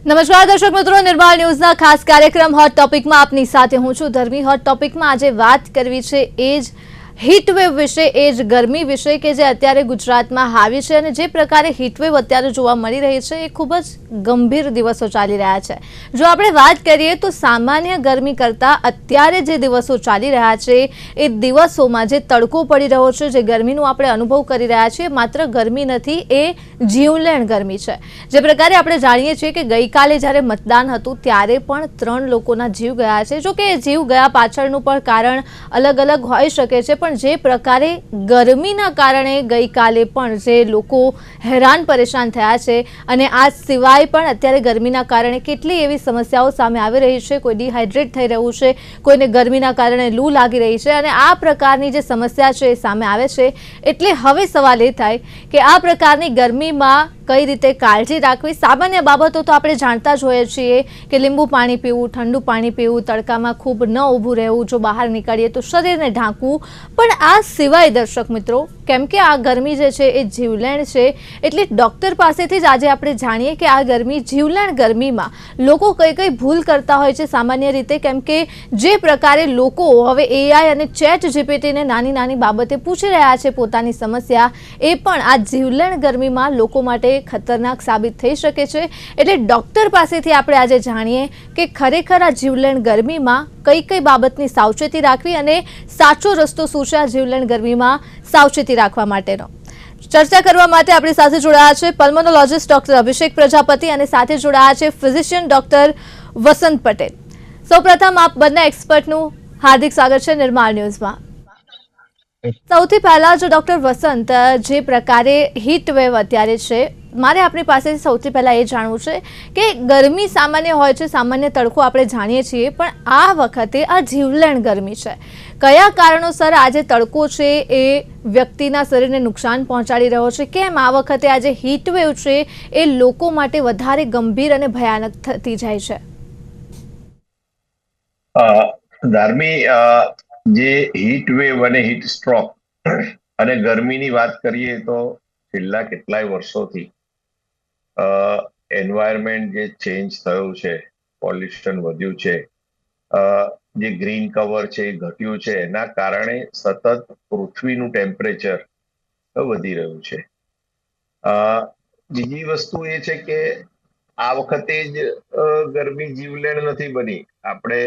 નમસ્કાર દર્શક મિત્રો, નિર્માણ ન્યૂઝના ખાસ કાર્યક્રમ હોટ ટોપિકમાં આપની સાથે હું છું ધર્મી। હોટ ટોપિકમાં આજે વાત કરવી છે એ જ હીટવેવ વિશે, એ જ ગરમી વિશે કે જે અત્યારે ગુજરાતમાં હાવી છે અને જે પ્રકારે હીટવેવ અત્યારે જોવા મળી રહી છે એ ખૂબ જ ગંભીર દિવસો ચાલી રહ્યા છે। જો આપણે વાત કરીએ તો સામાન્ય ગરમી કરતાં અત્યારે જે દિવસો ચાલી રહ્યા છે એ દિવસોમાં જે તડકો પડી રહ્યો છે, જે ગરમીનો આપણે અનુભવ કરી રહ્યા છીએ, માત્ર ગરમી નથી, એ જીવલેણ ગરમી છે। જે પ્રકારે આપણે જાણીએ છીએ કે ગઈકાલે જ્યારે મતદાન હતું ત્યારે પણ 3 લોકોના જીવ ગયા છે। જો કે જીવ ગયા પાછળનું પણ કારણ અલગ અલગ હોઈ શકે છે, પણ જે પ્રકારે ગરમીના કારણે ગઈકાલે પણ જે લોકો હેરાન પરેશાન થયા છે અને આ સિવાય પણ અત્યારે ગરમીના કારણે કેટલી એવી સમસ્યાઓ સામે આવી રહી છે। કોઈ ડિહાઇડ્રેટ થઈ રહ્યું છે, કોઈને ગરમીના કારણે લૂ લાગી રહી છે અને આ પ્રકારની જે સમસ્યા છે એ સામે આવે છે। એટલે હવે સવાલ એ થાય કે આ પ્રકારની ગરમીમાં કઈ રીતે કાળજી રાખવી। સામાન્ય બાબતો તો આપણે જાણતા જ હોઈએ છીએ કે લીંબુ પાણી પીવું, ઠંડુ પાણી પીવું, તડકામાં ખૂબ ન ઊભું રહેવું, જો બહાર નીકળીએ તો શરીરને ઢાંકવું, પણ આ સિવાય દર્શક મિત્રો, કેમ કે આ ગરમી જે છે એ જીવલેણ છે, એટલે ડોક્ટર પાસેથી જ આજે આપણે જાણીએ કે આ ગરમી, જીવલેણ ગરમીમાં લોકો કઈ કઈ ભૂલ કરતા હોય છે સામાન્ય રીતે। કેમ કે જે પ્રકારે લોકો હવે એઆઈ અને ચેટ જીપીટીને નાની નાની બાબતે પૂછી રહ્યા છે પોતાની સમસ્યા, એ પણ આ જીવલેણ ગરમીમાં લોકો માટે ખતરનાક સાબિત થઈ શકે છે। એટલે ડોક્ટર પાસેથી આપણે આજે જાણીએ કે ખરેખર આ જીવલેણ ગરમીમાં કઈ કઈ બાબતની સાવચેતી રાખવી અને સાચો રસ્તો શું છે આ જીવલેણ ગરમીમાં સાવચેતી રાખવા માટેનો। ચર્ચા કરવા માટે આપણી સાથે જોડાયા છે પલ્મોનોલોજીસ્ટ ડોક્ટર અભિષેક પ્રજાપતિ અને સાથે જોડાયા છે ફિઝિશિયન ડોક્ટર વસંત પટેલ। સૌપ્રથમ આપ બંને એક્સપર્ટનું હાર્દિક સ્વાગત છે નિર્માણ ન્યૂઝમાં। સૌથી પહેલા જો ડોક્ટર વસંત, જે પ્રકારે હીટ વેવ અત્યારે છે, મારે આપણી પાસેથી સૌથી પહેલા એ જાણવું છે કે ગરમી સામાન્ય હોય છે, સામાન્ય તડકો આપણે જાણીએ છીએ, પણ આ વખતે આ જીવલેણ ગરમી છે, કયા કારણોસર આજે તડકો છે એ વ્યક્તિના શરીરને નુકસાન પહોંચાડી રહ્યો છે? કેમ આ વખતે આ જે હીટ વેવ છે એ લોકો માટે વધારે ગંભીર અને ભયાનક થતી જાય છે? ધાર્મી, જે હીટ વેવ અને હીટ સ્ટ્રોક અને ગરમીની વાત કરીએ તો છેલ્લા કેટલાય વર્ષોથી એન્વાયરમેન્ટ જે ચેન્જ થયું છે, પોલ્યુશન વધ્યું છે, જે ગ્રીન કવર છે એ ઘટ્યું છે, એના કારણે સતત પૃથ્વીનું ટેમ્પરેચર વધી રહ્યું છે। બીજી વસ્તુ એ છે કે આ વખતે જ ગરમી જીવલેણ નથી બની। આપણે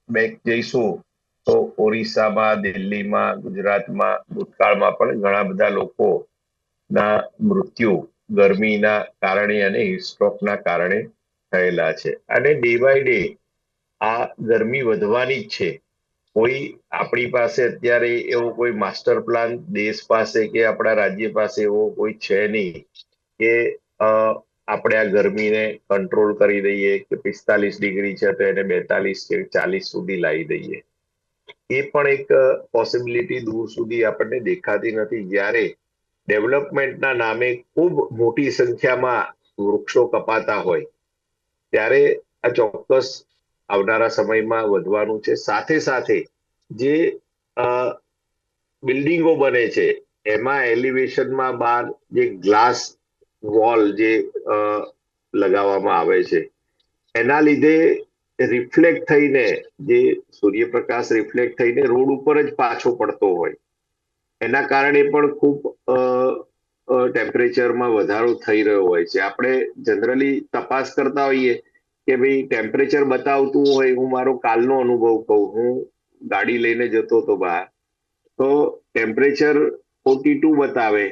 બેક જઈશું તો ઓરિસ્સામાં, દિલ્હીમાં, ગુજરાતમાં ભૂતકાળમાં પણ ઘણા બધા લોકોના મૃત્યુ ગરમીના કારણે અને હીટસ્ટ્રોકના કારણે થયેલા છે અને ડે બાય ડે આ ગરમી વધવાની જ છે। કોઈ આપણી પાસે અત્યારે એવો કોઈ માસ્ટર પ્લાન દેશ પાસે કે આપણા રાજ્ય પાસે એવો કોઈ છે નહીં કે આપણે આ ગરમીને કંટ્રોલ કરી દઈએ કે 45 ડિગ્રી છે તો એને 42 કે 40 સુધી લાવી દઈએ। એ પણ એક પોસિબિલિટી દૂર સુધી આપણને દેખાતી નથી। જ્યારે ડેવલપમેન્ટના નામે ખૂબ મોટી સંખ્યામાં વૃક્ષો કપાતા હોય ત્યારે આ ચોક્કસ આવનારા સમયમાં વધવાનું છે। સાથે સાથે જે બિલ્ડિંગો બને છે એમાં એલિવેશનમાં બહાર જે ગ્લાસ વોલ જે લગાવવામાં આવે છે, એના લીધે રિફ્લેક્ટ થઈને, જે સૂર્યપ્રકાશ રિફ્લેક્ટ થઈને રોડ ઉપર જ પાછો પડતો હોય, એના કારણે પણ ખૂબ ટેમ્પરેચરમાં વધારો થઈ રહ્યો હોય છે। આપણે જનરલી તપાસ કરતા હોઈએ કે ભાઈ ટેમ્પરેચર બતાવતું હોય, હું મારો કાલનો અનુભવ કહું, હું ગાડી લઈને જતો હતો બહાર, તો ટેમ્પરેચર 42 બતાવે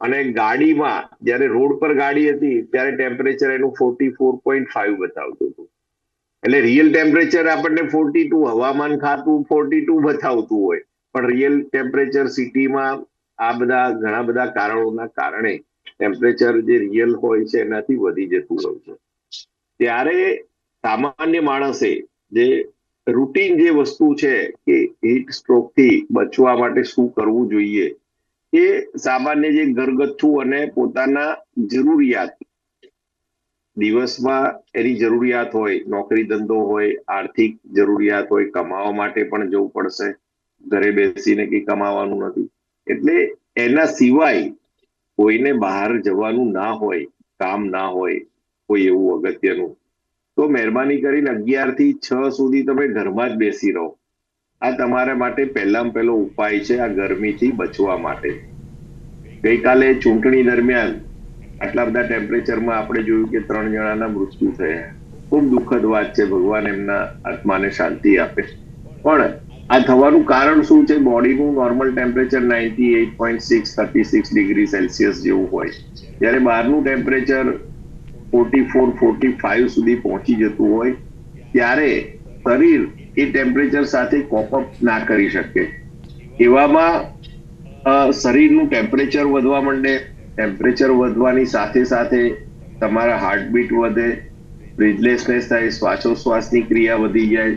અને ગાડીમાં જયારે રોડ પર ગાડી હતી ત્યારે ટેમ્પરેચર એનું 44.5 બતાવતું હતું। એટલે રિયલ ટેમ્પરેચર આપણને 42, હવામાન ખાતું 42 બતાવતું હોય, પણ રિયલ ટેમ્પરેચર સિટીમાં આ બધા ઘણા બધા કારણોના કારણે ટેમ્પરેચર જે રિયલ હોય છે એનાથી વધી જતું હોય છે। ત્યારે સામાન્ય માણસે જે રૂટીન જે વસ્તુ છે કે હીટ સ્ટ્રોક થી બચવા માટે શું કરવું જોઈએ, એ સામાન્ય જે ઘરગથ્થુ અને પોતાના જરૂરિયાત, દિવસમાં એની જરૂરિયાત હોય, નોકરી ધંધો હોય, આર્થિક જરૂરિયાત હોય, કમાવા માટે પણ જવું પડશે, ઘરે બેસીને કઈ કમાવાનું નથી, એટલે એના સિવાય કોઈને બહાર જવાનું ના હોય, કામ ના હોય, કોઈ એવું અગત્યનું, તો મહેરબાની કરીને 11 થી 6 સુધી તમે ઘરમાં જ બેસી રહો. આ તમારા માટે પહેલામાં પહેલો ઉપાય છે આ ગરમીથી બચવા માટે. ગઈકાલે ચૂંટણી દરમિયાન આટલા બધા ટેમ્પરેચરમાં આપણે જોયું કે 3 જણાના મૃત્યુ થયા. ખૂબ દુઃખદ વાત છે, ભગવાન એમના આત્માને શાંતિ આપે. પણ આ થવાનું કારણ શું છે? બોડીનું નોર્મલ ટેમ્પરેચર 98.6 36 ડિગ્રી સેલ્સિયસ જેવું હોય, જ્યારે બહારનું ટેમ્પરેચર 44-45 સુધી પહોંચી જતું હોય, ત્યારે શરીર એ ટેમ્પરેચર સાથે કોપઅપ ના કરી શકે. એવામાં શરીરનું ટેમ્પરેચર વધવા માંડે. ટેમ્પરેચર વધવાની સાથે સાથે તમારા હાર્ટબીટ વધે, બ્રીથલેસનેસ થાય, શ્વાસોશ્વાસની ક્રિયા વધી જાય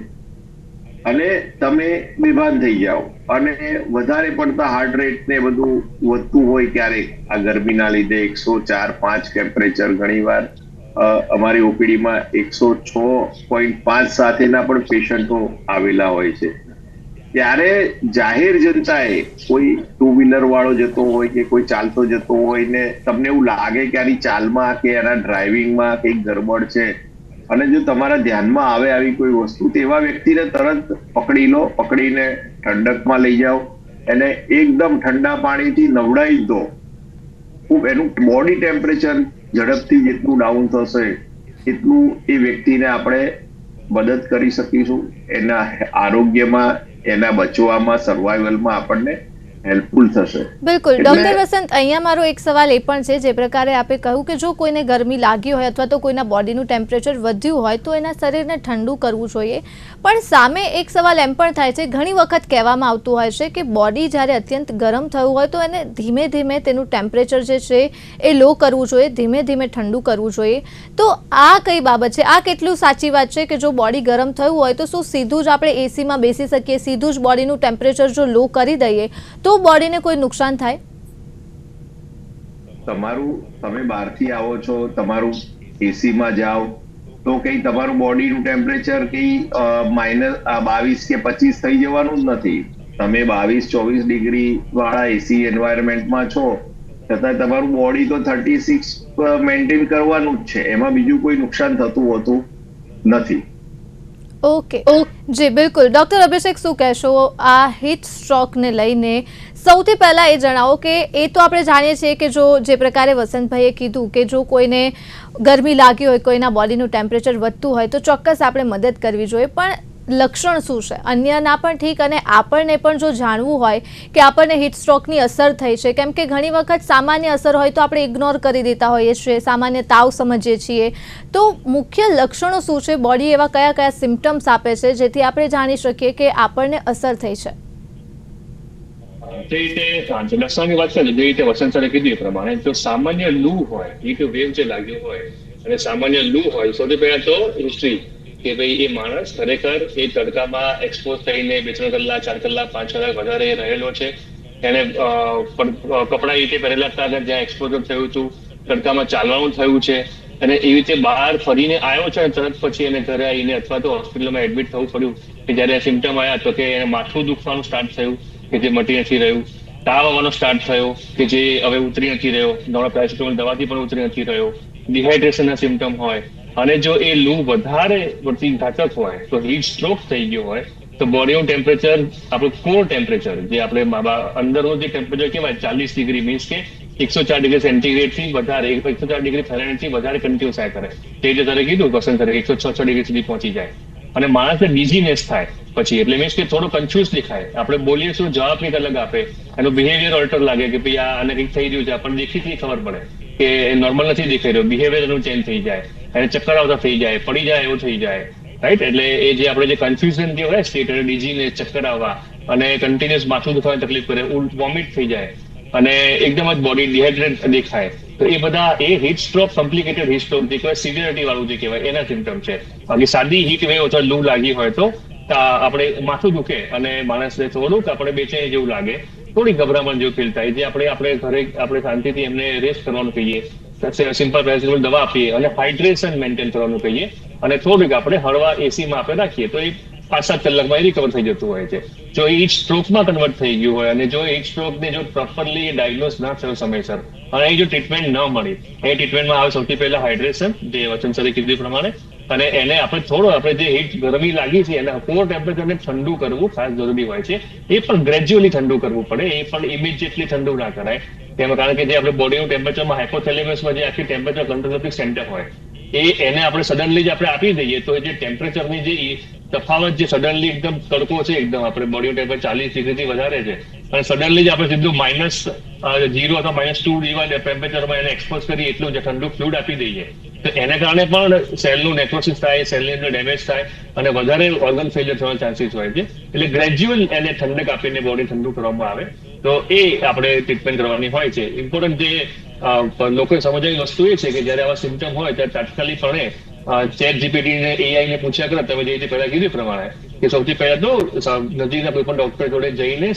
અને તમે બેભાન થઈ જાઓ. અને વધારે પડતા હાર્ટ રેટ ને બધું વધતું હોય ક્યારેક આ ગરમીના લીધે 104-5 ટેમ્પરેચર, ઘણી વાર અમારી ઓપીડીમાં 106.5 સાથેના પણ પેશન્ટો આવેલા હોય છે. ત્યારે જાહેર જનતાએ, કોઈ ટુ વ્હીલર વાળો જતો હોય કે કોઈ ચાલતો જતો હોય ને તમને એવું લાગે કે આની ચાલમાં કે એના ડ્રાઇવિંગમાં કંઈક ગડબડ છે, અને જો તમારા ધ્યાનમાં આવે આવી કોઈ વસ્તુ, તેવા વ્યક્તિને તરત પકડી લો, પકડીને ઠંડકમાં લઈ જાઓ, એને એકદમ ઠંડા પાણીથી નવડાવી દો. ખૂબ એનું બોડી ટેમ્પરેચર ઝડપથી જેટલું ડાઉન થશે એટલું એ વ્યક્તિને આપણે મદદ કરી શકીશું. એના આરોગ્યમાં, એના બચવામાં, સર્વાઈવલમાં આપણને હેલ્પફુલ થશે. બિલકુલ ડોક્ટર વસંત, અહીંયા મારો એક સવાલ એ પણ છે, જે પ્રકારે આપે કહ્યું કે જો કોઈને ગરમી લાગી હોય અથવા તો કોઈના બોડીનું ટેમ્પરેચર વધ્યું હોય તો એના શરીરને ઠંડુ કરવું જોઈએ. પણ સામે એક સવાલ એમ પણ થાય છે, ઘણી વખત કહેવામાં આવતું હોય છે કે બોડી જ્યારે અત્યંત ગરમ થયું હોય તો એને ધીમે ધીમે તેનું ટેમ્પરેચર જે છે એ લો કરવું જોઈએ, ધીમે ધીમે ઠંડુ કરવું જોઈએ. તો આ કઈ બાબત છે? આ કેટલું સાચી વાત છે કે જો બોડી ગરમ થયું હોય તો શું સીધું જ આપણે એસીમાં બેસી શકીએ, સીધું જ બોડીનું ટેમ્પરેચર જો લો કરી દઈએ તો બોડીને કોઈ નુકસાન થાય? તમે બહારથી આવો છો, તમારું એસીમાં જાઓ તો કઈ તમારું બોડીનું ટેમ્પરેચર કઈ -22 કે 25 થઈ જવાનું જ નથી. તમે 22-24 ડિગ્રી વાળા એસી એન્વાયરમેન્ટમાં છો, છતાં તમારું બોડી તો 36 મેન્ટેન કરવાનું જ છે. એમાં બીજું કોઈ નુકસાન થતું હોતું નથી. ઓકે, જી બિલકુલ. ડોક્ટર અભિષેક, શું કહેશો આ હીટ સ્ટ્રોકને લઈને? સૌથી પહેલા એ જણાવો કે એ તો આપણે જાણીએ છીએ કે જો જે પ્રકારે વસંતભાઈએ કીધું કે જો કોઈને ગરમી લાગી હોય, કોઈના બોડીનું ટેમ્પરેચર વધતું હોય તો ચોક્કસ આપણે મદદ કરવી જોઈએ. પણ લક્ષણ શું છે? અન્યના પણ ઠીક, અને આપણને પણ જો જાણવું હોય કે આપણને હીટ સ્ટ્રોકની અસર થઈ છે, કેમ કે ઘણી વખત સામાન્ય અસર હોય તો આપણે ઇગ્નોર કરી દેતા હોઈએ છીએ, સામાન્ય તાવ સમજીએ છીએ. તો મુખ્ય લક્ષણો શું છે? બોડી એવા કયા કયા સિમ્પટમ્સ આપે છે જેથી આપણે જાણી શકીએ કે આપણને અસર થઈ છે? જે રીતે લક્ષણની વાત કરીએ, જે રીતે વસંત સરે કીધું એ પ્રમાણે, જો સામાન્ય લૂ હોય, હીટ વેવ જે લાગ્યો હોય અને સામાન્ય લૂ હોય, સૌથી પહેલા તો હિસ્ટ્રી કે ભાઈ એ માણસ ખરેખર એ તડકામાં એક્સપોઝ થઈને 2-3 કલાક, 4 કલાક, 5 કલાક વધારે રહેલો છે. એને કપડા એ રીતે પહેરેલા હતા જ્યાં એક્સપોઝર થયું હતું, તડકામાં ચાલવાનું થયું છે, અને એવી રીતે બહાર ફરીને આવ્યો છે અને તરત પછી એને ઘરે આવીને અથવા તો હોસ્પિટલમાં એડમિટ થવું પડ્યું કે જ્યારે સિમ્ટમ આવ્યા તો કે એને માથું દુખવાનું સ્ટાર્ટ થયું કે જે મટી નથી રહ્યું, તાવ આવવાનો સ્ટાર્ટ થયો કે જે હવે ઉતરી નથી રહ્યો, નવા પેરાસિટામોલ દવાથી પણ ઉતરી નથી રહ્યો, ડિહાઇડ્રેશનના સિમ્ટમ હોય, અને જો એ લૂ વધારે પડતી ઘાતક હોય તો હીટ સ્ટ્રોક થઈ ગયો હોય તો બોડીનું ટેમ્પરેચર, આપણું કોર ટેમ્પરેચર, જે આપણે અંદરનું જે ટેમ્પરેચર કહેવાય 40 ડિગ્રી, મીન્સ કે 104 ડિગ્રી સેન્ટીગ્રેડ થી વધારે, 104 ડિગ્રી ફેરનહાઇટ થી વધારે કન્ટિન્યુ થાય કરે. તે જે તારે કીધું પસંદ કરે 106 ડિગ્રી સુધી પહોંચી જાય અને માણસને ડીઝીનેસ થાય પછી, એટલે મીન્સ કે થોડો કન્ફ્યુઝ દેખાય. આપણે બોલીએ શું, જવાબ કંઈક અલગ આપે, એનું બિહેવિયર ઓલ્ટર લાગે કે ભાઈ આને કંઈક થઈ રહ્યું છે, આપણને દેખીથી ખબર પડે કે નોર્મલ નથી દેખાઈ રહ્યો, બિહેવિયર એનું ચેન્જ થઈ જાય, એને ચક્કર આવતા થઈ જાય, પડી જાય એવું થઈ જાય, રાઈટ? એટલે એ જે આપણે જે કન્ફ્યુઝન જે હોય સ્ટેટ, અને ડીઝીનેસ, ચક્કર આવવા અને કન્ટિન્યુઅસ માથું દુખવાની તકલીફ કરે, વોમિટ થઈ જાય અને એકદમ જ બોડી ડિહાઇડ્રેટ દેખાય, તો એ બધા એ heat stroke, complicated heat stroke જે કહેવાય, સિવિયરિટી વાળું જે કહેવાય એના સિમ્ટમ છે. બાકી સાદી હીટ વેવ અથવા લૂ લાગી હોય તો આપણે માથું દુખે અને માણસને થોડુંક આપણે બેચેની જેવું લાગે, થોડી ગભરામણ જેવું ફીલ થાય, જે આપણે ઘરે આપણે શાંતિથી એમને રેસ્ટ કરવાનું કહીએ, સિમ્પલ પેરાસિટામોલ દવા આપીએ અને હાઇડ્રેશન મેન્ટેન કરવાનું કહીએ, અને થોડીક આપણે હળવા એસીમાં આપણે રાખીએ તો એ 5-7 કલાકમાં રિકવર થઈ જતું હોય છે. જો એ હીટ સ્ટ્રોકમાં કન્વર્ટ થઈ ગયું હોય અને જો હીટ સ્ટ્રોકને જો પ્રોપરલી ડાયગ્નોઝ ના થયો સમયસર અને એ જો ટ્રીટમેન્ટ ન મળી, એ ટ્રીટમેન્ટમાં આવે સૌથી પહેલા હાઇડ્રેશન, જે વચન સરે કીધું પ્રમાણે, અને એને આપણે જે હીટ ગરમી લાગી છે એને કોર ટેમ્પરેચરને ઠંડુ કરવું ખાસ જરૂરી હોય છે. એ પણ ગ્રેજ્યુઅલી ઠંડુ કરવું પડે, એ પણ ઇમિડિયેટલી ઠંડુ ના કરાય. તેમાં કારણ કે જે આપણે બોડીનું ટેમ્પરેચરમાં હાઇપોથેલેમસમાં જે આખી ટેમ્પરેચર કંટ્રોલિંગ સેન્ટર હોય એને આપણે સડનલી જ આપણે આપી દઈએ તો જે ટેમ્પરેચરની જે તફાવત જે સડનલી એકદમ તડકો છે, એકદમ આપણે બોડીનું ટેમ્પરેચર 40 ડિગ્રીથી વધારે છે અને સડનલી જ આપણે સીધું -0 અથવા -2 જેવા ટેમ્પરેચરમાં એને એક્સપોઝ કરી એટલું જે ઠંડુ ફ્લુઇડ આપી દઈએ તો એને કારણે પણ સેલનું નેક્રોસિસ થાય, સેલની અંદર ડેમેજ થાય અને વધારે ઓર્ગન ફેલિયર થવાના ચાન્સીસ હોય છે. એટલે ગ્રેજ્યુઅલ એને ઠંડક આપીને બોડી ઠંડુ કરવામાં આવે તો એ આપણે ટ્રીટમેન્ટ કરવાની હોય છે. ઇમ્પોર્ટન્ટ જે લોકોએ સમજવાની વસ્તુ એ છે કે જ્યારે આવા સિમ્ટમ હોય ત્યારે તાત્કાલિકપણે ChatGPT ને AI ને પૂછ્યા કરો. તમે જે રીતે પહેલા કીધું પ્રમાણે કે સૌથી પહેલા તો નજીકના કોઈ પણ ડોક્ટર જોડે જઈને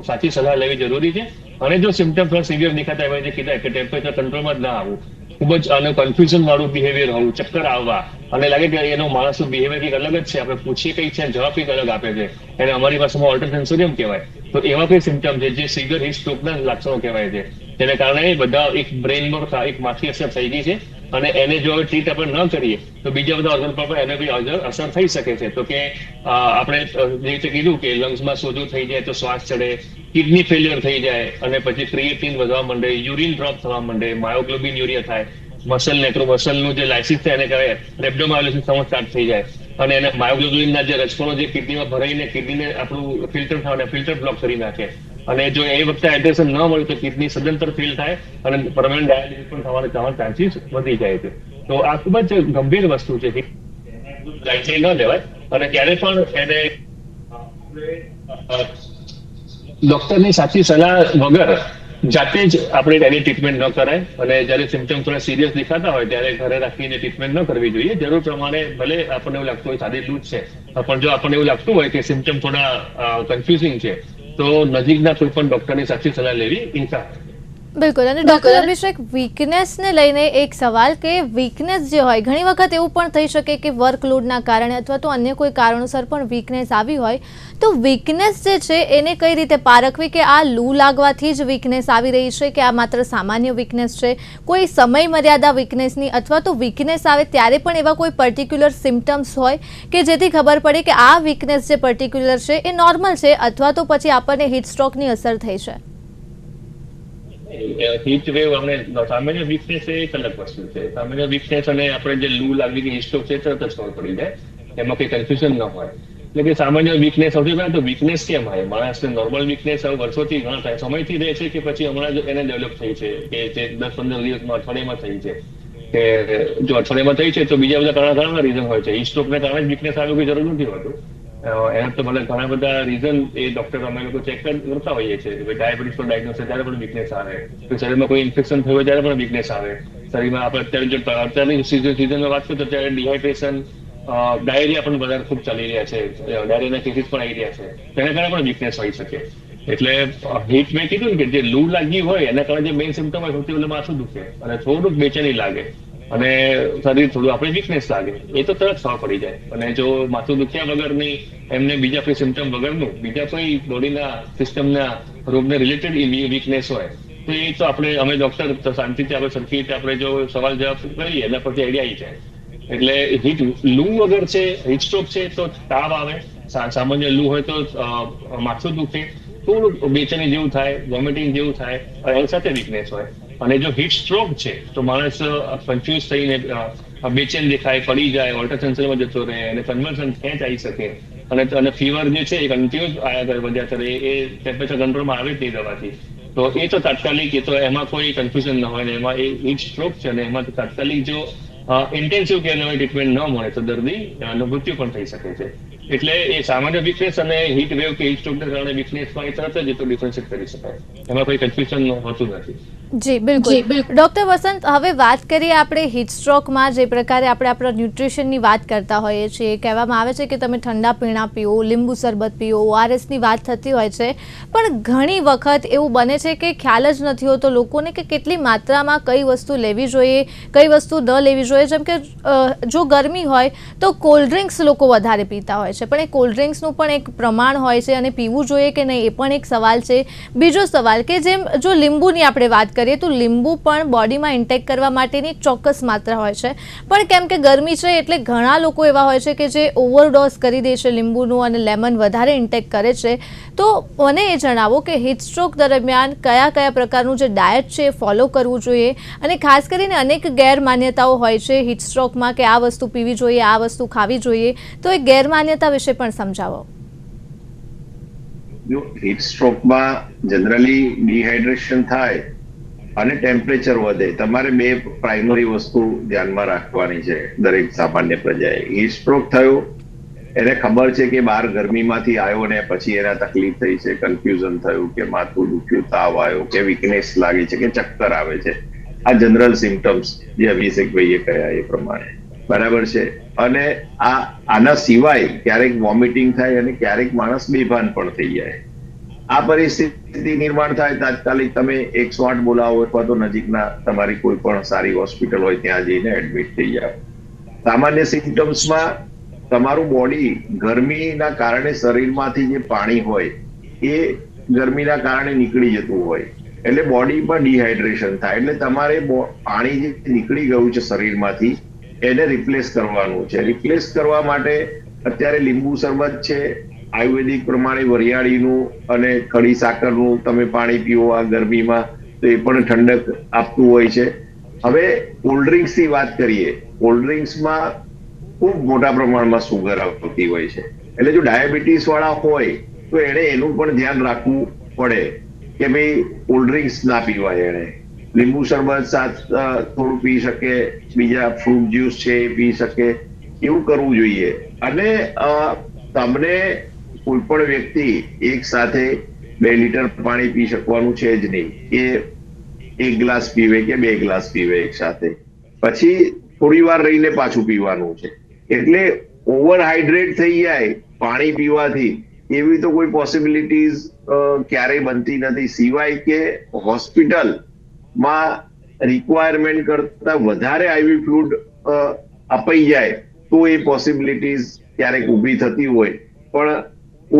સાચી સલાહ લેવી જરૂરી છે. અને જો સિમ્ટમ થોડા સિવિયર દેખાતા હોય, જે કીધા કે ટેમ્પરેચર કંટ્રોલમાં જ ના આવવું, ખૂબ જ આનું કન્ફ્યુઝન વાળું બિહેવિયર હોવું, ચક્કર આવવા અને લાગે કે એનો માણસનું બિહેવિયર કંઈક અલગ જ છે, આપણે પૂછીએ કંઈક છે જવાબ કંઈક અલગ આપે છે, એને અમારી ભાષામાં ઓલ્ટર સેન્સોરિયમ કહેવાય. તો એવા કોઈ સિમ્ટમ છે જે સિવિયર હીટ સ્ટ્રોકના લક્ષણો કહેવાય છે, જેને કારણે બધા એક બ્રેન પર એક માઠી અસર થઈ ગઈ છે અને એને જો હવે ટ્રીટ આપણે ન કરીએ તો બીજા બધા ઓર્ગન પર પણ એને બી અસર થઈ શકે છે. તો કે આપણે જે રીતે કીધું કે લંગ્સમાં સોજો થઈ જાય તો શ્વાસ ચડે, કિડની ફેલિયર થઈ જાય અને પછી ક્રિએટિન વધવા માંડે, યુરિન ડ્રોપ થવા માંડે, માયોગ્લોબિન યુરિયા થાય, મસલનું જે લાઇસિસ થાય એને કહેવાય રેબ્ડોમાયોલિસિસ થવાનું સ્ટાર્ટ થઈ જાય અને એને માયોગ્લોબિનના જે રજકણો જે કિડનીમાં ભરાઈને કિડનીને આપણું ફિલ્ટર બ્લોક કરી નાખે અને જો એ વખતે હાઇડ્રેશન ન મળે તો કિડની સદંતર ફેલ થાય અને પરમેનન્ટ ડાયાલિસિસ પણ થવાના ચાન્સીસ વધી જાય છે. તો આ ખૂબ જ ગંભીર વસ્તુ છે, લાઇટલી ન લેવાય અને ક્યારે પણ એને ડોક્ટરની સાચી સલાહ વગર જાતે જ આપણે એની ટ્રીટમેન્ટ ન કરાય અને જ્યારે સિમ્ટમ થોડા સિરિયસ દેખાતા હોય ત્યારે ઘરે રાખીને ટ્રીટમેન્ટ ન કરવી જોઈએ. જરૂર પ્રમાણે ભલે આપણને એવું લાગતું હોય સાદી લૂજ છે, પણ જો આપણને એવું લાગતું હોય કે સિમ્ટમ થોડા કન્ફ્યુઝિંગ છે તો નજીકના કોઈ પણ ડોક્ટરની સાચી સલાહ લેવી ઇન્સાફ. બિલકુલ. અને ડોક્ટર અભિષેક, વીકનેસને લઈને એક સવાલ કે વીકનેસ જે હોય ઘણી વખત એવું પણ થઈ શકે કે વર્કલોડના કારણે અથવા તો અન્ય કોઈ કારણોસર પણ વીકનેસ આવી હોય, તો વીકનેસ જે છે એને કઈ રીતે પારખવી કે આ લૂ લાગવાથી જ વીકનેસ આવી રહી છે કે આ માત્ર સામાન્ય વીકનેસ છે, કોઈ સમય મર્યાદા વીકનેસની અથવા તો વીકનેસ આવે ત્યારે પણ એવા કોઈ પર્ટિક્યુલર સિમ્ટમ્સ હોય કે જેથી ખબર પડે કે આ વીકનેસ જે પર્ટિક્યુલર છે એ નોર્મલ છે અથવા તો પછી આપણને હીટ સ્ટ્રોકની અસર થઈ છે? હીટ વેવ અને સામાન્ય વીકનેસ એ એક અલગ વસ્તુ છે. સામાન્ય વીકનેસ અને આપણે જે લૂ લાગવી કે હીટ સ્ટ્રોક છે તરત જ ખબર પડી જાય, એમાં કોઈ કન્ફ્યુઝન ન હોય. એટલે કે સામાન્ય વીકનેસ સૌથી પહેલા તો વીકનેસ કેમ હોય? માણસને નોર્મલ વીકનેસ વર્ષોથી ઘણા સમયથી રહે છે કે પછી હમણાં જ એને ડેવલપ થઈ છે કે જે 10-15 દિવસમાં અઠવાડિયામાં થઈ છે? કે જો અઠવાડિયામાં થઈ છે તો બીજા બધા ઘણા રીઝન હોય છે. હીટ સ્ટ્રોકને કારણે જ વીકનેસ આવે કોઈ જરૂર નથી હોતું. એના તો ભલે ઘણા બધા રીઝન એ ડોક્ટર અમે લોકો ચેક કરતા હોઈએ છીએ. ડાયાબિટીસ પર ડાયગ્નોસ થાય ત્યારે પણ વીકનેસ આવે, તો શરીરમાં કોઈ ઇન્ફેક્શન થયું હોય ત્યારે પણ વીકનેસ આવે. શરીરમાં આપણે અત્યારની સિઝનમાં વાત કરીએ તો અત્યારે ડિહાઇડ્રેશન, ડાયરિયા પણ બધા ખૂબ ચાલી રહ્યા છે, ડાયરિયાના કેસીસ પણ આવી રહ્યા છે, તેના કારણે પણ વીકનેસ હોઈ શકે. એટલે હીટ મેં કીધું કે જે લૂ લાગી હોય એના કારણે જે મેઇન સિમ્ટમ હોય સૌથી પહેલા માથું દુખે અને થોડુંક બેચેની લાગે અને શરીર થોડું આપણે વીકનેસ લાગે, એ તો તરત ખબર પડી જાય. અને જો માથું દુખ્યા વગરની એમને બીજા કોઈ સિમ્ટમ વગરનું બીજા કોઈ બોડીના સિસ્ટમના રોગને રિલેટેડ વીકનેસ હોય તો એ તો અમે ડોક્ટર શાંતિથી આપણે સરખી રીતે આપણે જો સવાલ જવાબ કરીએ એના પરથી આઈડિયા આવી જાય. એટલે હીટ લૂ વગર છે, હીટ સ્ટ્રોક છે તો તાવ આવે, સામાન્ય લૂ હોય તો માથું દુખે, થોડું બેચેની જેવું થાય, વોમિટિંગ જેવું થાય, એની સાથે વીકનેસ હોય. અને જો હીટ સ્ટ્રોક છે તો માણસ કન્ફ્યુઝ થઈને બેચેન દેખાય, પડી જાય, ઓલ્ટર સેન્સરમાં જતો રહે અને કન્વર્ઝન ખેંચ આવી શકે અને ફીવર જે છે એ કન્ટિન્યુઅસ આવ્યા કરે વધ્યા કરે, એ ટેમ્પરેચર કંટ્રોલમાં આવે જ નહીં દવાથી. તો એ તો તાત્કાલિક, એ તો એમાં કોઈ કન્ફ્યુઝન ન હોય ને એમાં એ હીટ સ્ટ્રોક છે અને એમાં તાત્કાલિક જો ઇન્ટેન્સિવ કેર લેવાની ટ્રીટમેન્ટ ન મળે તો દર્દીનું મૃત્યુ પણ થઈ શકે છે. એટલે એ સામાન્ય વીકનેસ અને હીટ વેવ કે હીટ સ્ટ્રોકને કારણે વીકનેસમાં એ તરત જ ડિફરન્શિએટ કરી શકાય, એમાં કોઈ કન્ફ્યુઝન હોતું નથી. જી બિલકુલ. ડોક્ટર વસંત, હવે વાત કરીએ આપણે હીટ સ્ટ્રોકમાં જે પ્રકારે આપણે આપણા ન્યુટ્રિશનની વાત કરતા હોઈએ છીએ. કહેવામાં આવે છે કે તમે ઠંડા પીણા પીઓ, લીંબુ શરબત પીઓ, ORSની વાત થતી હોય છે, પણ ઘણી વખત એવું બને છે કે ખ્યાલ જ નથી હોતો લોકોને કે કેટલી માત્રામાં કઈ વસ્તુ લેવી જોઈએ, કઈ વસ્તુ ન લેવી જોઈએ. જેમ કે જો ગરમી હોય તો કોલ્ડ ડ્રિંક્સ લોકો વધારે પીતા હોય છે, પણ એ કોલ્ડ ડ્રિંક્સનું પણ એક પ્રમાણ હોય છે અને પીવું જોઈએ કે નહીં એ પણ એક સવાલ છે. બીજો સવાલ કે જેમ જો લીંબુની આપણે વાત કરીએ તો લીંબુ પણ બોડીમાં ઇન્ટેક કરવા માટેની ચોક્કસ માત્રા હોય છે, પણ કેમ કે ગરમી છે એટલે ઘણા લોકો એવા હોય છે કે જે ઓવરડોઝ કરી દે છે લીંબુનું અને લેમન વધારે ઇન્ટેક કરે છે. તો મને એ જણાવો કે હીટ સ્ટ્રોક દરમિયાન કયા કયા પ્રકારનું જે ડાયટ છે એ ફોલો કરવું જોઈએ, અને ખાસ કરીને અનેક ગેરમાન્યતાઓ હોય છે હીટ સ્ટ્રોકમાં કે આ વસ્તુ પીવી જોઈએ, આ વસ્તુ ખાવી જોઈએ, તો એ ગેરમાન્યતા વિશે પણ સમજાવો. હીટ સ્ટ્રોકમાં જનરલી ડિહાઇડ્રેશન થાય અને ટેમ્પરેચર વધે. તમારે બે પ્રાઇમરી વસ્તુ ધ્યાનમાં રાખવાની છે દરેક સામાન્ય પ્રજાએ. હીટ સ્ટ્રોક થયો, એને ખબર છે કે બહાર ગરમીમાંથી આવ્યો ને પછી એને તકલીફ થઈ છે, કન્ફ્યુઝન થયું કે માથું દુખ્યું, તાવ આવ્યો કે વીકનેસ લાગી છે કે ચક્કર આવે છે. આ જનરલ સિમ્ટમ્સ જે અભિષેકભાઈએ કહ્યા એ પ્રમાણે બરાબર છે. અને આના સિવાય ક્યારેક વોમિટિંગ થાય અને ક્યારેક માણસ બેભાન પણ થઈ જાય. આ પરિસ્થિતિ નિર્માણ થાય તાત્કાલિક તમે 108 બોલાવો અથવા તો નજીકના તમારી કોઈ પણ સારી હોસ્પિટલ હોય ત્યાં જઈને એડમિટ થઈ જાવ. સામાન્ય સિમ્ટમ્સમાં તમારું બોડી ગરમીના કારણે શરીરમાંથી જે પાણી હોય એ ગરમીના કારણે નીકળી જતું હોય, એટલે બોડીમાં ડિહાઇડ્રેશન થાય. એટલે તમારે પાણી જે નીકળી ગયું છે શરીરમાંથી એને રિપ્લેસ કરવાનું છે. રિપ્લેસ કરવા માટે અત્યારે લીંબુ શરબત છે, આયુર્વેદિક પ્રમાણે વરિયાળીનું અને ખડી સાકરનું તમે પાણી પીવો આ ગરમીમાં તો એ પણ ઠંડક આપતું હોય છે. હવે કોલ્ડ ડ્રિંક્સની વાત કરીએ. કોલ્ડ ડ્રિંક્સમાં ખૂબ મોટા પ્રમાણમાં સુગર આવતી હોય છે, એટલે જો ડાયાબિટીસ વાળા હોય તો એને એનું પણ ધ્યાન રાખવું પડે કે ભાઈ કોલ્ડ ડ્રિંક્સ ના પીવાય. એને લીંબુ શરબત સાથ થોડું પી શકે, બીજા ફ્રૂટ જ્યુસ છે એ પી શકે, એવું કરવું જોઈએ. અને તમને કોઈ પણ વ્યક્તિ એક સાથે 2 લીટર પાણી પી શકવાનું છે જ નહીં કે 1 ગ્લાસ પીવે કે 2 ગ્લાસ પીવે એક સાથે, પછી થોડી વાર રહીને પાછું પીવાનું છે. એટલે ઓવરહાઇડ્રેટ થઈ જાય પાણી પીવાથી એવી તો કોઈ પોસિબિલિટીઝ ક્યારેય બનતી નથી, સિવાય કે હોસ્પિટલમાં રિક્વાયરમેન્ટ કરતા વધારે આઈવી ફ્લુઇડ અપાઈ જાય તો એ પોસિબિલિટીઝ ક્યારેક ઊભી થતી હોય. પણ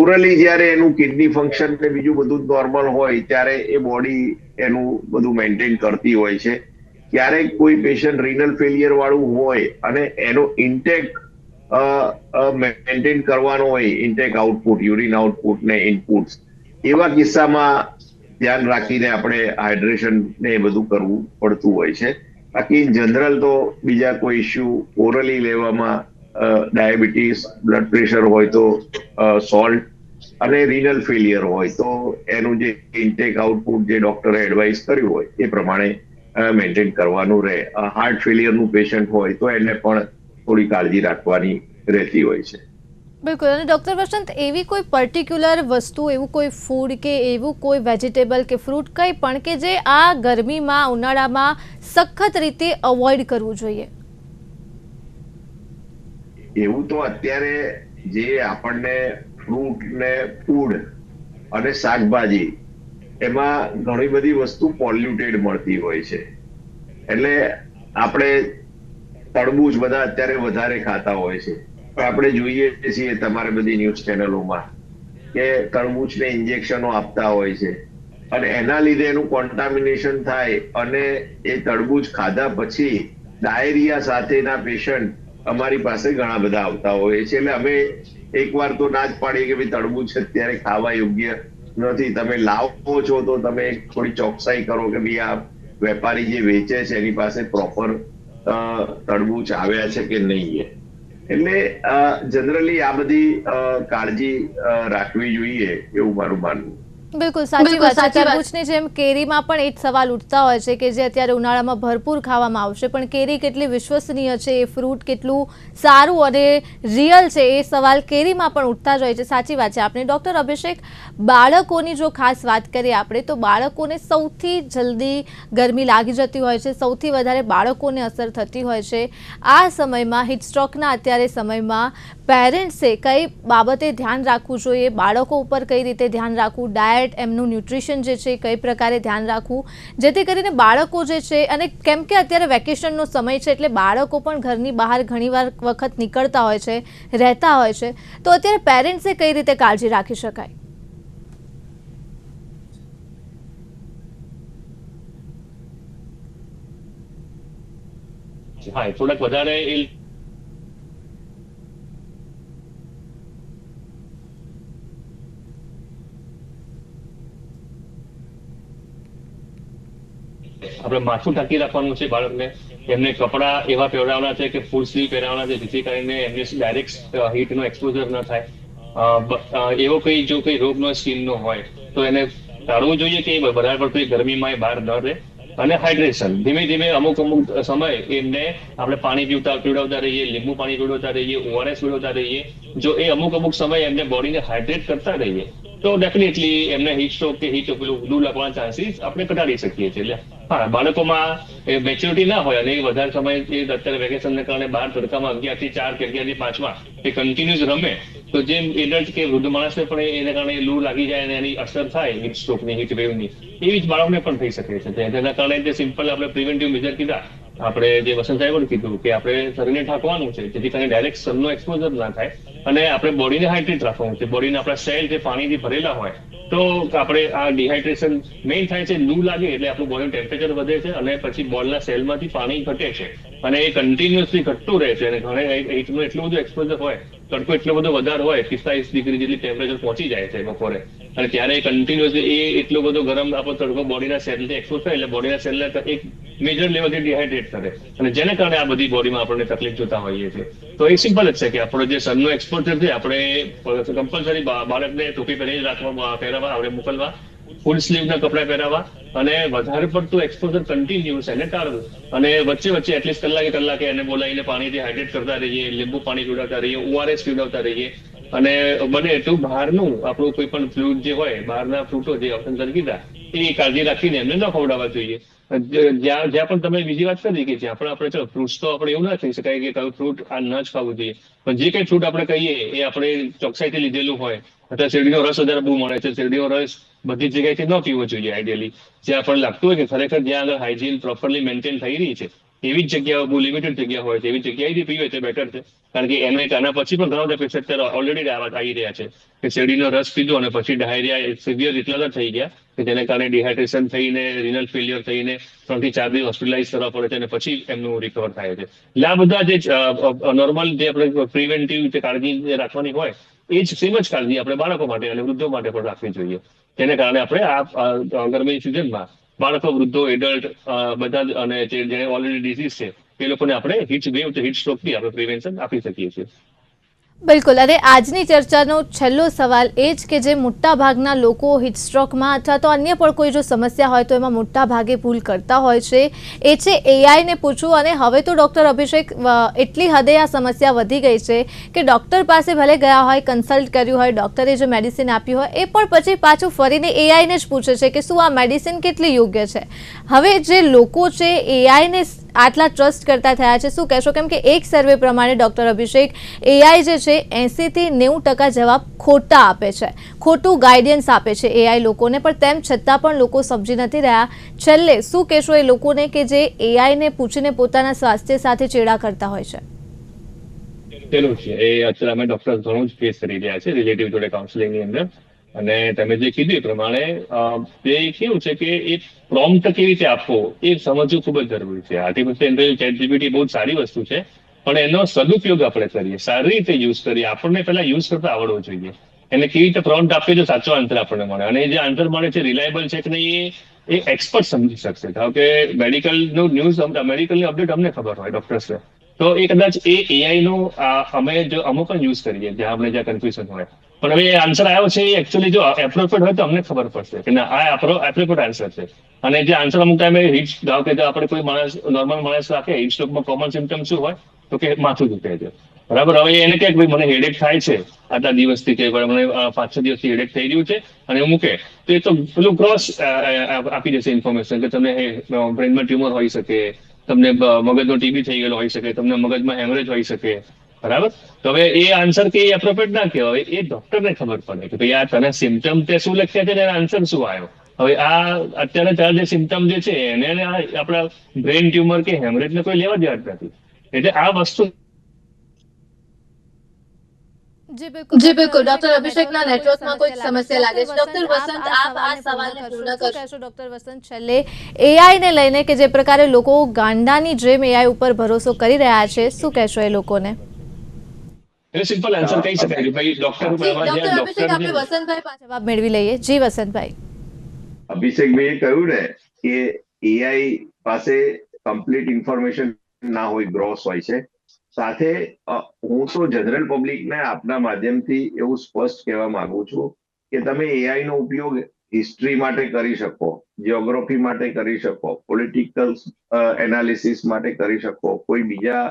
ઓરલી જ્યારે એનું કિડની ફંક્શન ને બીજું બધું નોર્મલ હોય ત્યારે એ બોડી એનું બધું મેન્ટેન કરતી હોય છે. ક્યારેક કોઈ પેશન્ટ રિનલ ફેલિયર વાળું હોય અને એનો ઇન્ટેક મેન્ટેન કરવાનો હોય, ઇન્ટેક આઉટપુટ, યુરિન આઉટપુટ ને ઇનપુટ્સ, એવા કિસ્સામાં ધ્યાન રાખીને આપણે હાઇડ્રેશન ને એ બધું કરવું પડતું હોય છે. બાકી જનરલ તો બીજા કોઈ ઇસ્યુ ઓરલી લેવામાં ડાયાબિટીસ, બ્લડ પ્રેશર હોય તો સોલ્ટ, અને રિનલ ફેલિયર હોય તો એનું જે ઇન્ટેક આઉટપુટ જે ડોક્ટરે એડવાઇસ કર્યું હોય એ પ્રમાણે મેન્ટેન કરવાનું રહે. હાર્ટ ફેલિયરનું પેશન્ટ હોય તો એને પણ થોડી કાળજી રાખવાની રહેતી હોય છે. બિલકુલ. અને ડોક્ટર વસંત, એવી કોઈ પર્ટિક્યુલર વસ્તુ, એવું કોઈ ફૂડ કે એવું કોઈ વેજીટેબલ કે ફ્રૂટ કંઈ પણ કે જે આ ગરમીમાં, ઉનાળામાં સખત રીતે અવોઇડ કરવું જોઈએ? એવું તો અત્યારે જે આપણને ફ્રૂટ ને ફૂડ અને શાકભાજી એમાં ઘણી બધી વસ્તુ પોલ્યુટેડ મળતી હોય છે. એટલે આપણે તરબૂચ બધા અત્યારે વધારે ખાતા હોય છે. આપણે જોઈએ છીએ તમારે બધી ન્યૂઝ ચેનલોમાં કે તરબૂચને ઇન્જેક્શનો આપતા હોય છે અને એના લીધે એનું કોન્ટામિનેશન થાય અને એ તરબૂચ ખાધા પછી ડાયરિયા સાથેના પેશન્ટ અમારી પાસે ઘણા બધા આવતા હોય છે. એટલે અમે એકવાર તો ના જ પાડીએ કે ભાઈ તરબૂચ અત્યારે ખાવા યોગ્ય નથી, તમે લાવો છો તો તમે થોડી ચોકસાઈ કરો કે ભાઈ આ વેપારી જે વેચે છે એની પાસે પ્રોપર તરબૂચ આવ્યા છે કે નહીં. એટલે જનરલી આ બધી કાળજી રાખવી જોઈએ એવું મારું માનવું. બિલકુલ સાચી વાત છે. તરબૂચની જેમ કેરીમાં પણ એ જ સવાલ ઉઠતા હોય છે કે જે અત્યારે ઉનાળામાં ભરપૂર ખાવામાં આવશે, પણ કેરી કેટલી વિશ્વસનીય છે, એ ફ્રૂટ કેટલું સારું અને રિયલ છે, એ સવાલ કેરીમાં પણ ઉઠતા જ હોય છે. સાચી વાત છે આપણે. ડૉક્ટર અભિષેક, બાળકોની જો ખાસ વાત કરીએ આપણે, તો બાળકોને સૌથી જલ્દી ગરમી લાગી જતી હોય છે, સૌથી વધારે બાળકોને અસર થતી હોય છે. આ સમયમાં હીટસ્ટ્રોકના અત્યારે સમયમાં પેરેન્ટ્સે કઈ બાબતે ધ્યાન રાખવું જોઈએ, બાળકો ઉપર કઈ રીતે ધ્યાન રાખવું, ડાયટ, એમનું ન્યુટ્રિશન જે છે કઈ પ્રકારે ધ્યાન રાખવું, જેથી કરીને બાળકો જે છે, અને કેમ કે અત્યારે વેકેશનનો સમય છે એટલે બાળકો પણ ઘરની બહાર ઘણીવાર વખત નીકળતા હોય છે, રહેતા હોય છે, તો અત્યારે પેરેન્ટ્સે કઈ રીતે કાળજી રાખી શકાય? હા, થોડાક વધારે આપણે માથું ઢાંકી રાખવાનું છે બાળકને. એમને કપડા એવા પહેરાવવાના છે કે ફૂલ સ્લીવ પહેરાવવાના છે, જેથી કરીને એમને ડાયરેક્ટ હીટનો એક્સપોઝર ન થાય. એવો કઈ જો કઈ રોગનો સ્કિનનો હોય તો એને ટાળવું જોઈએ કે વધારે પડતી ગરમીમાં એ બહાર ન રહે. અને હાઇડ્રેશન ધીમે ધીમે અમુક સમય એમને આપણે પાણી પીવડાવતા રહીએ, લીંબુ પાણી પીવડાવતા રહીએ, ORS પીવડાવતા રહીએ. જો એ અમુક સમય એમને બોડીને હાઇડ્રેટ કરતા રહીએ તો ડેફિનેટલી એમને હીટ સ્ટ્રોક કે હીટ લૂ લાગવાના ચાન્સીસ આપણે ઘટાડી શકીએ છીએ. એટલે હા, બાળકોમાં મેચ્યોરિટી ના હોય અને એ વધારે સમય અત્યારે વેકેશનને કારણે બહાર તડકામાં 11 થી 4 કે 11 થી 5 એ કન્ટિન્યુઅસ રમે, તો જેમ એડલ્ટ કે વૃદ્ધ માણસને પણ એને કારણે લૂ લાગી જાય અને એની અસર થાય હીટ સ્ટ્રોકની, હીટ વેવની, એવી જ બાળકને પણ થઈ શકે છે. તેના કારણે જે સિમ્પલ આપણે પ્રિવેન્ટિવ મેજર કીધા, આપણે જે વસંત સાહેબે કીધું કે આપણે શરીરને ઢાંકવાનું છે, જેથી કરીને ડાયરેક્ટ સનનો એક્સપોઝર ના થાય, અને આપણે બોડીને હાઇડ્રેટ રાખવાનું છે. બોડીને આપણા સેલ જે પાણીથી ભરેલા હોય, તો આપણે આ ડિહાઇડ્રેશન મેઇન થાય છે. લૂ લાગે એટલે આપણું બોડીનું ટેમ્પરેચર વધે છે અને પછી બોલના સેલમાંથી પાણી ઘટે છે, અને એ કન્ટિન્યુઅસલી ઘટતું રહે છે. અને ઘણા હીટનું એટલું બધું એક્સપોઝર હોય, તડકો એટલો બધો વધારે હોય, 45 ડિગ્રી જેટલી ટેમ્પરેચર પહોંચી જાય છે બપોરે, અને ત્યારે કન્ટિન્યુઅસલી એ એટલો બધો ગરમ આપણો તડકો બોડીના સેલથી એક્સપોઝ થાય એટલે બોડીના સેલને એક મેજર લેવલથી ડિહાઇડ્રેટ કરે, અને જેને કારણે આ બધી બોડીમાં આપણને તકલીફ જોતા હોઈએ છીએ. તો એ સિમ્પલ જ છે કે આપણો જે સનનો એક્સપોઝર છે, આપણે કમ્પલસરી બાળકને ટોપી પહેરી પહેરાવવા, આપણે મોકલવા, ફૂલ સ્લીવના કપડા પહેરાવવા, અને વધારે પડતું એક્સપોઝર કન્ટિન્યુઅસ એને ટાળવું. અને વચ્ચે એટલીસ્ટ કલાકે એને બોલાવીને પાણીથી હાઇડ્રેટ કરતા રહીએ, લીંબુ પાણી પીવડાવતા રહીએ, ORS પીવડાવતા રહીએ. અને બને એટલું બહારનું આપણું કોઈ પણ ફ્રૂટ જે હોય, બહારના ફ્રૂટો જે ઓપ્શન કીધા, એ કાળજી રાખીને એમને ન ખવડાવવા જોઈએ. જ્યાં પણ તમે બીજી વાત કરી કે જ્યાં પણ આપણે ચલો ફ્રૂટ્સ, તો આપણે એવું ના કહી શકાય કે કયું ફ્રૂટ આ ન જ ખાવું જોઈએ, પણ જે કઈ ફ્રૂટ આપણે કહીએ એ આપણે ચોકસાઈથી લીધેલું હોય. અત્યારે શેરડીનો રસ વધારે બહુ મળે છે, શેરડીનો રસ બધી જગ્યાએથી ન પીવો જોઈએ આઈડિયલી. જ્યાં આપણને લાગતું હોય કે ખરેખર જ્યાં આગળ હાઇજીન પ્રોપરલી મેન્ટેન થઈ રહી છે, એવી જ જગ્યાઓ, બહુ લિમિટેડ જગ્યા હોય છે, એવી જગ્યાએથી પીવે તે બેટર છે. કારણ કે એને આના પછી પણ ઘણા બધા પેશન્ટ અત્યારે ઓલરેડી આવી રહ્યા છે કે શેરડીનો રસ પીધો અને પછી ડાયરિયા સિવિયર એટલા બધા થઈ ગયા કે જેને કારણે ડિહાઇડ્રેશન થઈને, રિનલ ફેલિયર થઈને 3 થી 4 દિવસ હોસ્પિટલાઇઝ કરવા પડે છે, અને પછી એમનું રિકવર થાય છે. એટલે આ બધા જે નોર્મલ જે આપણે પ્રિવેન્ટિવ જે કાળજી રાખવાની હોય, એ જ સેમ જ કાળજી આપણે બાળકો માટે અને વૃદ્ધો માટે પણ રાખવી જોઈએ. જેને કારણે આપણે આ ગરમીની સિઝનમાં બાળકો, વૃદ્ધો, એડલ્ટ બધા, અને જેને ઓલરેડી ડિઝીઝ છે, એ લોકોને આપણે હીટ વેવ, હીટ સ્ટ્રોકથી આપણે પ્રિવેન્શન આપી શકીએ છીએ. બિલકુલ. અને આજની ચર્ચાનો છેલ્લો સવાલ એ જ કે જે મોટા ભાગના લોકો હીટસ્ટ્રોકમાં અથવા તો અન્ય પણ કોઈ જો સમસ્યા હોય તો એમાં મોટા ભાગે ભૂલ કરતા હોય છે, એ છે એઆઈને પૂછવું. અને હવે તો ડૉક્ટર અભિષેક, એટલી હદે આ સમસ્યા વધી ગઈ છે કે ડૉક્ટર પાસે ભલે ગયા હોય, કન્સલ્ટ કર્યું હોય, ડૉક્ટરે જે મેડિસિન આપી હોય, એ પણ પછી પાછું ફરીને એઆઈને જ પૂછે છે કે શું આ મેડિસિન કેટલી યોગ્ય છે. હવે જે લોકો છે એઆઈને આટલા ટ્રસ્ટ કરતા થયા છે, શું કહેશો? કેમ કે એક સર્વે પ્રમાણે ડૉક્ટર અભિષેક, એઆઈ જે છે 80 થી 90% જવાબ ખોટા આપે છે, ખોટું ગાઈડન્સ આપે છે એઆઈ લોકોને, પણ તેમ છતાં પણ લોકો સમજી નથી રહ્યા. છેલ્લે શું કહેશો એ લોકોને કે જે એઆઈને પૂછીને પોતાના સ્વાસ્થ્ય સાથે ચેડા કરતા હોય છે? પેલું છે એ અત્યારે અમે ડોક્ટર ઘણું જ ફેસ કરી રહ્યા છે રિલેટિવ જોડે કાઉન્સેલિંગની અંદર. અને તમે જે કીધું એ પ્રમાણે એ કેવું છે કે એ પ્રોમ્પ્ટ કેવી રીતે આપવો એ સમજવું ખૂબ જ જરૂરી છે. આર્ટિફિશિયલ ઇન્ટેલિજન્સ, ChatGPT બહુ સારી વસ્તુ છે, પણ એનો સદુપયોગ આપણે કરીએ, સારી રીતે યુઝ કરીએ. આપણને પહેલા યુઝ કરતા આવડવો જોઈએ. એને કેવી રીતે પ્રોમ્પ્ટ આપીએ તો સાચો આન્સર આપણને મળે, અને જે આન્સર મળે છે રિલાયબલ છે કે નહીં એ એક્સપર્ટ સમજી શકશે. ધારો કે મેડિકલનું ન્યૂઝ, મેડિકલની અપડેટ અમને ખબર હોય ડોક્ટર્સને, તો એ કદાચ એ એઆઈ નો અમે જો અમુક પણ યુઝ કરીએ જ્યાં કન્ફ્યુઝન હોય, પણ હવે એ આન્સર આવ્યો છે એ એકચ્યુઅલી જો એપ્રોપ્રિએટ હોય તો અમને ખબર પડશે કે ના આ એપ્રોપ્રિએટ આન્સર છે. અને જે આન્સર અમુક ટાઈમે હીટ ધારો કે આપણે કોઈ માણસ નોર્મલ માણસ રાખે હીટ સ્ટ્રોકમાં કોમન સિમ્ટમ શું હોય તો કે માથું દુખે છે, બરાબર. હવે એને કહે કે ભાઈ મને હેડેક થાય છે આટલા દિવસથી કે મને 5-6 દિવસથી હેડેક થઈ રહ્યું છે અને હું મૂકે તો એ તો પેલું ક્રોસ આપી દેશે ઇન્ફોર્મેશન કે તમને બ્રેનમાં ટ્યુમર હોઈ શકે, તમને મગજનો ટીબી થઈ ગયેલો હોઈ શકે, તમને મગજમાં હેમરેજ હોઈ શકે, બરાબર. તો હવે એ આન્સર કે એપ્રોપ્રિએટ ના કહેવાય, એ ડોક્ટરને ખબર પડે કે ભાઈ આ તને સિમ્ટમ તે શું લખ્યા છે અને આન્સર શું આવ્યો. હવે આ અત્યારે તારા જે સિમ્ટમ જે છે એને આપણા બ્રેન ટ્યુમર કે હેમરેજ ને કોઈ લેવા દેવા જ નથી. એટલે આ વસ્તુ જી બિલકુલ ડોક્ટર અભિષેકના નેટવર્કમાં કોઈ સમસ્યા લાગે છે. ડોક્ટર વસંત આપ આ સવાલને પૂર્ણ કરશો. ડોક્ટર વસંત છેલ્લે એઆઈ ને લઈને કે જે પ્રકારે લોકો ગાંડાની જેમ એઆઈ ઉપર ભરોસો કરી રહ્યા છે, શું કહેશો એ લોકોને? એટલે સિમ્પલ આન્સર કહી શકાય કે ભાઈ ડોક્ટર અભિષેક આપણે વસંતભાઈ પાસે જવાબ મેળવી લઈએ. જી વસંતભાઈ. અભિષેકભાઈએ કહ્યું ને કે એઆઈ પાસે કમ્પ્લીટ ઇન્ફોર્મેશન ના હોય, ગ્રોસ હોય છે. સાથે હું તો જનરલ પબ્લિકને આપના માધ્યમથી એવું સ્પષ્ટ કહેવા માંગુ છું કે તમે એઆઈ નો ઉપયોગ હિસ્ટ્રી માટે કરી શકો, જીઓગ્રાફી માટે કરી શકો, પોલિટિકલ એનાલિસિસ માટે કરી શકો, કોઈ બીજા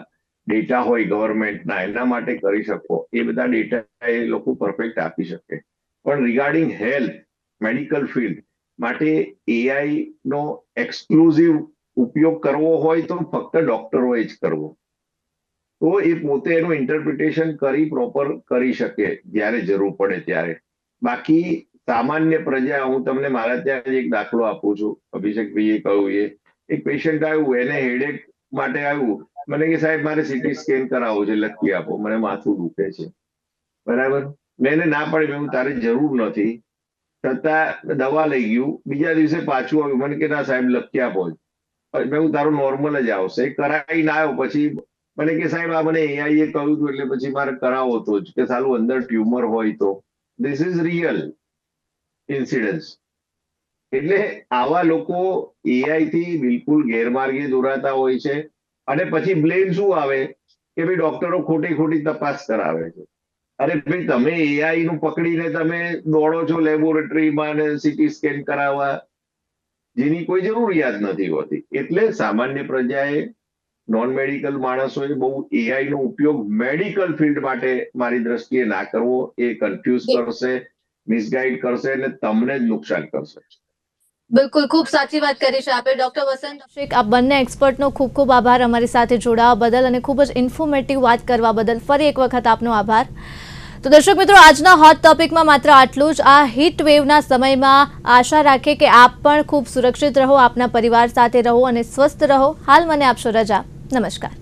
ડેટા હોય ગવર્મેન્ટના એના માટે કરી શકો. એ બધા ડેટા એ લોકો પરફેક્ટ આપી શકે. પણ રિગાર્ડિંગ હેલ્થ, મેડિકલ ફિલ્ડ માટે એઆઈ નો એક્સક્લુઝિવ ઉપયોગ કરવો હોય તો ફક્ત ડોક્ટરોએ જ કરવો. તો એ પોતે એનું ઇન્ટરપ્રિટેશન કરી પ્રોપર કરી શકે જ્યારે જરૂર પડે ત્યારે. બાકી સામાન્ય પ્રજા, હું તમને મારા ત્યાં એક દાખલો આપું છું. અભિષેકભાઈએ કહ્યું એક પેશન્ટ આવ્યું, એને હેડેક માટે આવ્યું, મને કે સાહેબ મારે સીટી સ્કેન કરાવવું છે, લખી આપો, મને માથું દુખે છે, બરાબર. મેં એને ના પાડી, મેં તારે જરૂર નથી. છતાં દવા લઈ ગયું, બીજા દિવસે પાછું આવ્યું, મને કે ના સાહેબ લખી આપો. મેં તારું નોર્મલ જ આવશે. કરાવી ના આવ્યો, પછી મને કે સાહેબ આ મને એઆઈએ કહ્યું હતું એટલે પછી મારે કરાવો તો જ, કે સાલું અંદર ટ્યુમર હોય તો. This is real incidence. એટલે આવા લોકો એઆઈ થી બિલકુલ ગેરમાર્ગે દોરાતા હોય છે. અને પછી બ્લેમ શું આવે કે ભાઈ ડોક્ટરો ખોટી તપાસ કરાવે છે. અરે ભાઈ તમે એઆઈ નું પકડીને તમે દોડો છો લેબોરેટરીમાં અને સીટી સ્કેન કરાવવા, જેની કોઈ જરૂરિયાત નથી હોતી. એટલે સામાન્ય પ્રજાએ, નોન મેડિકલ માણસોએ બહુ એઆઈ નો ઉપયોગ મેડિકલ ફિલ્ડ માટે મારી દ્રષ્ટિએ ના કરવો. એ કન્ફ્યુઝ કરશે, મિસગાઈડ કરશે અને તમને જ નુકસાન કરશે. બિલકુલ, ખૂબ સાચી વાત કરી છે આપે. ડોક્ટર વસંત અભિષેક, આ બંને એક્સપર્ટનો ખૂબ ખૂબ આભાર અમારી સાથે જોડાવા બદલ અને ખૂબ જ ઇન્ફોર્મેટિવ વાત કરવા બદલ. ફરી એક વખત આપનો આભાર. તો દર્શક મિત્રો, આજના હોટ ટોપિકમાં માત્ર આટલું જ. આ હીટ વેવના સમયમાં આશા રાખે કે આપ પણ ખૂબ સુરક્ષિત રહો, આપના પરિવાર સાથે રહો અને સ્વસ્થ રહો. હાલ મને આપશો રજા. નમસ્કાર.